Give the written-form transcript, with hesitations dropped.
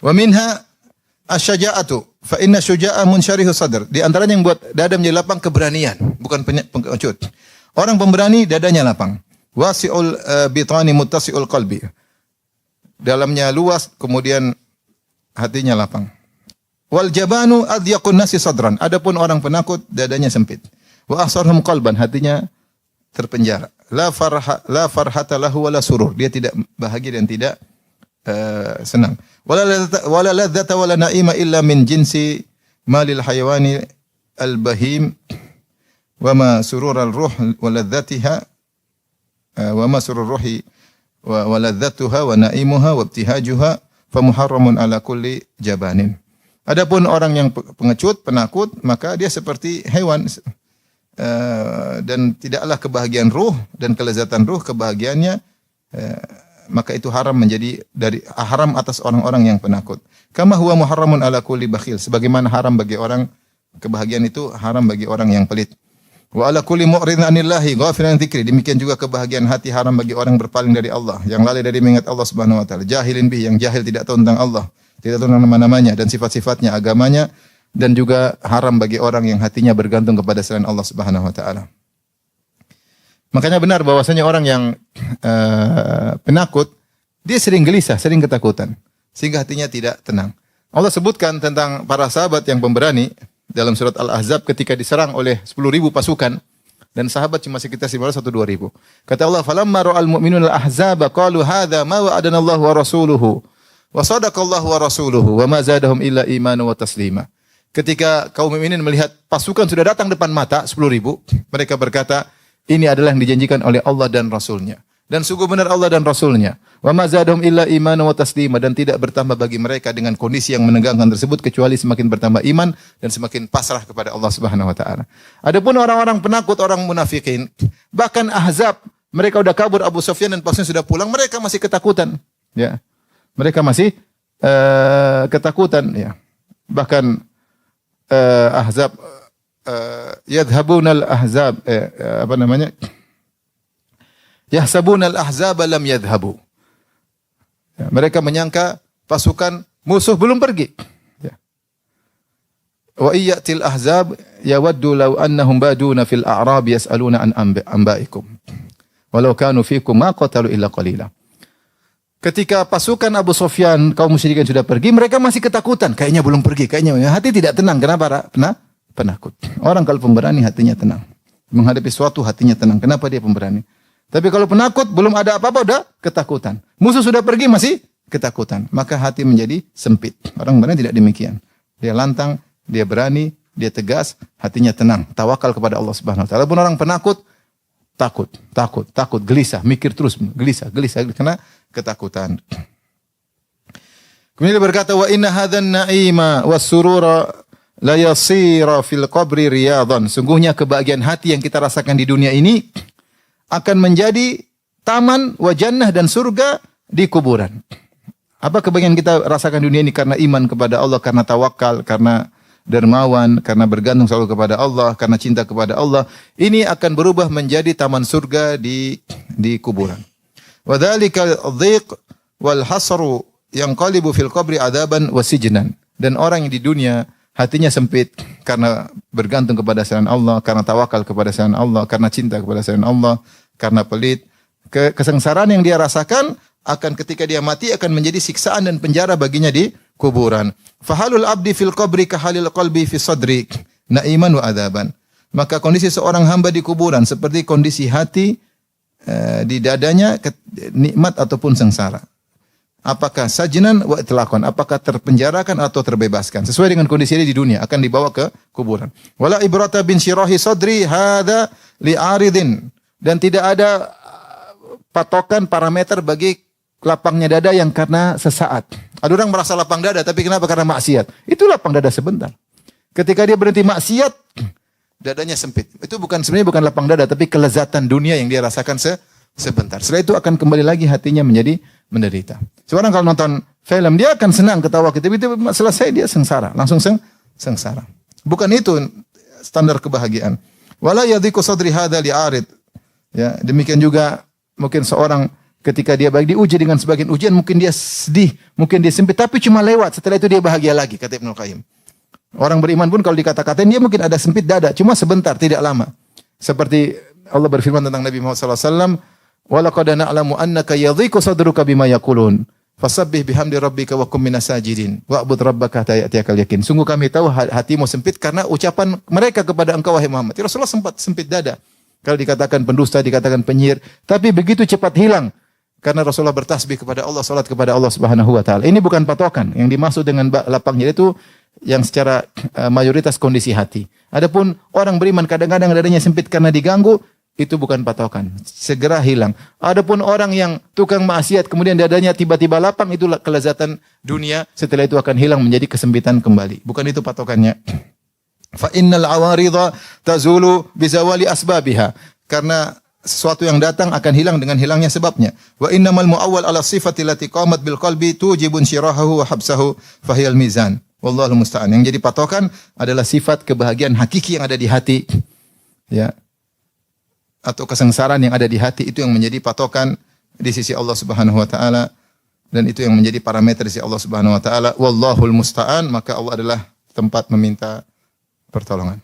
Wa minha asyaja'atu fa inna syuja'a munsyarihu sadr. Di antaranya yang buat dada menjadi lapang keberanian, bukan pengecut. Orang pemberani dadanya lapang. Wasi'ul bitani muttasi'ul qalbi. Dalamnya luas, kemudian hatinya lapang. Wal jabanu adyaqun nasi sadran. Adapun orang penakut dadanya sempit. Wa ahsarhum qalban, hatinya terpenjara. La farhata lahu wala surur. Dia tidak bahagia dan tidak senang. Wala ladzata wala na'ima illa min jinsi malil hayawani al-bahim wa ma surur al-ruh wa ladzatiha wa ma surur ruhi wa ladzatuha wa na'imuha wa ibtihajuha fa muharramun ala kulli jabanin. Adapun orang yang pengecut, penakut, maka dia seperti hewan dan tidaklah kebahagiaan ruh dan kelezatan ruh kebahagiaannya maka itu haram menjadi dari haram atas orang-orang yang penakut. Kama huwa muharramun ala kulli bakhil, sebagaimana haram bagi orang kebahagiaan itu haram bagi orang yang pelit. Wa ala kulli mu'ridin anillahi ghafilan dzikri, demikian juga kebahagiaan hati haram bagi orang berpaling dari Allah, yang lalai dari mengingat Allah Subhanahu wa taala, jahilin bih, yang jahil tidak tahu tentang Allah, tidak tahu tentang nama-namanya dan sifat-sifatnya, agamanya, dan juga haram bagi orang yang hatinya bergantung kepada selain Allah Subhanahu wa taala. Makanya benar bahwasanya orang yang penakut, dia sering gelisah, sering ketakutan, sehingga hatinya tidak tenang. Allah sebutkan tentang para sahabat yang pemberani dalam surat Al-Ahzab ketika diserang oleh 10.000 pasukan dan sahabat cuma sekitar 500 atau 2.000. Kata Allah, "Falamma ra'al mu'minuna al-ahzaba qalu hadza ma wa'adana Allah wa rasuluhu wa sadaqallahu wa rasuluhu wa ma zadahum illa imanan wa taslima." Ketika kaum mukminin melihat pasukan sudah datang depan mata 10.000, mereka berkata, ini adalah yang dijanjikan oleh Allah dan Rasulnya. Dan sungguh benar Allah dan Rasulnya. Wa ma zadahum illa imanan wa taslima, dan tidak bertambah bagi mereka dengan kondisi yang menegangkan tersebut kecuali semakin bertambah iman dan semakin pasrah kepada Allah Subhanahu wa taala. Adapun orang-orang penakut, orang munafikin, bahkan Ahzab, mereka sudah kabur, Abu Sufyan dan pasukan sudah pulang, mereka masih ketakutan, ya. Mereka masih ketakutan, ya. Bahkan Ahzab yadhhabunal ahzab apa namanya? Yahsabunal ahzaba lam yadhhabu. Ya, mereka menyangka pasukan musuh belum pergi. Ya. Wa iyyatil ahzab yawaddu law annahum baduna fil a'rab yas'aluna an anba'ikum. Walau kanu fikum ma qatalu illa qalila. Ketika pasukan Abu Sufyan kaum musyrikin sudah pergi, mereka masih ketakutan, kayaknya belum pergi, kayaknya hati tidak tenang. Kenapa? Penakut. Orang kalau pemberani hatinya tenang. Menghadapi suatu hatinya tenang. Kenapa dia pemberani? Tapi kalau penakut belum ada apa-apa udah ketakutan. Musuh sudah pergi masih ketakutan. Maka hati menjadi sempit. Orang pemberani tidak demikian. Dia lantang, dia berani, dia tegas, hatinya tenang. Tawakal kepada Allah Subhanahu wa taala. Walaupun orang penakut, takut, gelisah, mikir terus, gelisah karena ketakutan. Kemudian dia berkata, wa inna hadzan na'ima was-surura la yasira fil qabri riyadan. Sungguhnya kebahagiaan hati yang kita rasakan di dunia ini akan menjadi taman wa jannah dan surga di kuburan. Apa kebahagiaan kita rasakan di dunia ini? Karena iman kepada Allah, karena tawakal, karena dermawan, karena bergantung selalu kepada Allah, karena cinta kepada Allah. Ini akan berubah menjadi taman surga di kuburan. Wa dzalika dhiq wal hasru yanqalibu fil qabri adaban wa sijnan. Dan orang yang di dunia hatinya sempit karena bergantung kepada selain Allah, karena tawakal kepada selain Allah, karena cinta kepada selain Allah, karena pelit. Kesengsaraan yang dia rasakan akan ketika dia mati akan menjadi siksaan dan penjara baginya di kuburan. Fahalul abdi fil qabri kahalil qalbi fi sadri naiman wa adaban. Maka kondisi seorang hamba di kuburan seperti kondisi hati di dadanya, nikmat ataupun sengsara. Apakah sajnan wa itlaqan, apakah terpenjarakan atau terbebaskan. Sesuai dengan kondisi dia di dunia akan dibawa ke kuburan. Wala ibrata bin syirahi sadri hadza li'aridin. Dan tidak ada patokan parameter bagi lapangnya dada yang karena sesaat. Ada orang merasa lapang dada tapi kenapa? Karena maksiat. Itu lapang dada sebentar. Ketika dia berhenti maksiat, dadanya sempit. Itu sebenarnya bukan lapang dada tapi kelezatan dunia yang dia rasakan sebentar. Setelah itu akan kembali lagi hatinya menjadi menderita. Seorang kalau nonton film dia akan senang ketawa, tapi selesai dia sengsara, langsung sengsara. Bukan itu standar kebahagiaan. Wala yadhiku sadri hadza li'arid. Ya, demikian juga mungkin seorang Ketika dia baik diuji dengan sebagian ujian, mungkin dia sedih, mungkin dia sempit, tapi cuma lewat. Setelah itu dia bahagia lagi, kata Ibnu Qayyim. Orang beriman pun kalau dikata-katain dia mungkin ada sempit dada, cuma sebentar, tidak lama. Seperti Allah berfirman tentang Nabi Muhammad SAW, وَلَقَدْ نَعْلَمُ أَنَّكَ يَضِيقُ صَدْرُكَ بِمَا يَقُولُونَ فَسَبِّحْ بِحَمْدِ رَبِّكَ وَكُن مِّنَ السَّاجِدِينَ وَاعْبُدْ رَبَّكَ حَتَّى يَأْتِيَكَ الْيَقِينُ. Sungguh kami tahu hatimu sempit karena ucapan mereka kepada engkau wahai Muhammad. Rasulullah sempat sempit dada. Kalau dikatakan pendusta, dikatakan penyihir, tapi begitu cepat hilang. Karena Rasulullah bertasbih kepada Allah, salat kepada Allah Subhanahu wa taala. Ini bukan patokan. Yang dimaksud dengan lapangnya itu yang secara mayoritas kondisi hati. Adapun orang beriman kadang-kadang dadanya sempit karena diganggu, itu bukan patokan. Segera hilang. Adapun orang yang tukang maksiat kemudian dadanya tiba-tiba lapang, itu kelezatan dunia, setelah itu akan hilang menjadi kesempitan kembali. Bukan itu patokannya. Fa innal awaridha tazulu bizawali asbabiha. Karena sesuatu yang datang akan hilang dengan hilangnya sebabnya. Wa innamal muawwal ala sifati allati qamat bil qalbi tujibun syirahahu wa habsahu fahiyal mizan. Wallahu musta'an. Yang jadi patokan adalah sifat kebahagiaan hakiki yang ada di hati. Ya. Atau kesengsaraan yang ada di hati, itu yang menjadi patokan di sisi Allah Subhanahu wa taala, dan itu yang menjadi parameter di sisi Allah Subhanahu wa taala. Wallahul musta'an, maka Allah adalah tempat meminta pertolongan.